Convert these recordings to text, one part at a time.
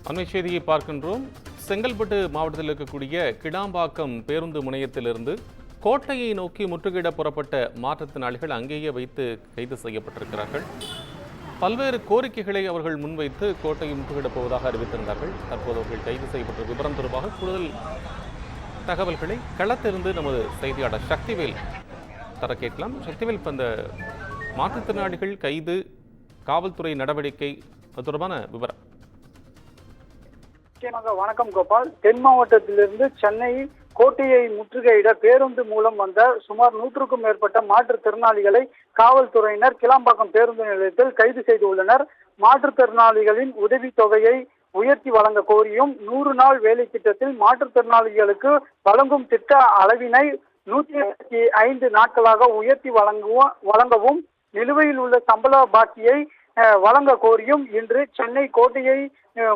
அண்மை செய்தியை பார்க்கின்றோம். செங்கல்பட்டு மாவட்டத்தில் இருக்கக்கூடிய கிடாம்பாக்கம் பேருந்து முனையத்திலிருந்து கோட்டையை நோக்கி முற்றுகையிட புறப்பட்ட மாற்றுத்திறனாளிகள் அங்கேயே வைத்து கைது செய்யப்பட்டிருக்கிறார்கள். பல்வேறு கோரிக்கைகளை அவர்கள் முன்வைத்து கோட்டையை முற்றுகையிடப் போவதாக அறிவித்திருந்தார்கள். தற்போது அவர்கள் கைது செய்யப்பட்ட விவரம் தொடர்பாக கூடுதல் தகவல்களை களத்திலிருந்து நமது செய்தியாளர் சக்திவேல் தர கேட்கலாம். சக்திவேல், இப்போ இந்த மாற்றுத்திறனாளிகள் கைது, காவல்துறை நடவடிக்கை தொடர்பான விவரம். வணக்கம் கோபால். தென் மாவட்டத்திலிருந்து சென்னை கோட்டையை முற்றுகையிட பேருந்து மூலம் வந்த சுமார் 100க்கும் மேற்பட்ட மாற்றுத்திறனாளிகளை காவல்துறையினர் கிளாம்பாக்கம் பேருந்து நிலையத்தில் கைது செய்துள்ளனர். மாற்றுத்திறனாளிகளின் உதவித்தொகையை உயர்த்தி வழங்க கோரியும் 100 நாள் வேலை திட்டத்தில் மாற்றுத்திறனாளிகளுக்கு வழங்கும் திட்ட அளவினை 105 நாட்களாக உயர்த்தி வழங்கவும் நிலுவையில் உள்ள சம்பள பாக்கியை வழங்க கோரியும் இன்று சென்னை கோட்டையை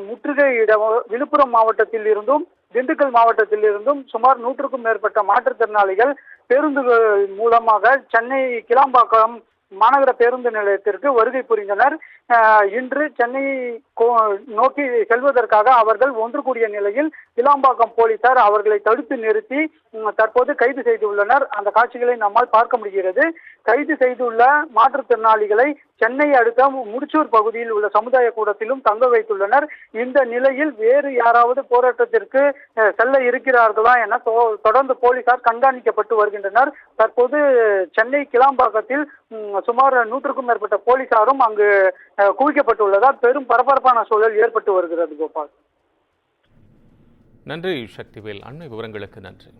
முற்றுகையிட விழுப்புரம் மாவட்டத்தில் இருந்தும் திண்டுக்கல் மாவட்டத்தில் இருந்தும் சுமார் 100க்கும் மேற்பட்ட மாற்றுத்திறனாளிகள் பேருந்துகள் மூலமாக சென்னை கிளாம்பாக்கம் மாநகர பேருந்து நிலையத்திற்கு வருகை புரிந்தனர். இன்று சென்னையை நோக்கி செல்வதற்காக அவர்கள் ஒன்று கூடிய நிலையில் கிளாம்பாக்கம் போலீசார் அவர்களை தடுத்து நிறுத்தி தற்போது கைது செய்துள்ளனர். அந்த காட்சிகளை நம்மால் பார்க்க முடிகிறது. கைது செய்துள்ள மாற்றுத்திறனாளிகளை சென்னை அடுத்த முடிச்சூர் பகுதியில் உள்ள சமுதாய கூடத்திலும் தங்க வைத்துள்ளனர். இந்த நிலையில் வேறு யாராவது போராட்டத்திற்கு செல்ல இருக்கிறார்களா என தொடர்ந்து போலீசார் கண்காணிக்கப்பட்டு வருகின்றனர். தற்போது சென்னை கிளாம்பாக்கத்தில் சுமார் 100க்கும் மேற்பட்ட போலீசாரும் அங்கு குவிக்கப்பட்டுள்ளதால் பெரும் பரபரப்பான சூழல் ஏற்பட்டு வருகிறது. கோபால், நன்றி சக்திவேல். அண்மை விவரங்களுக்கு நன்றி.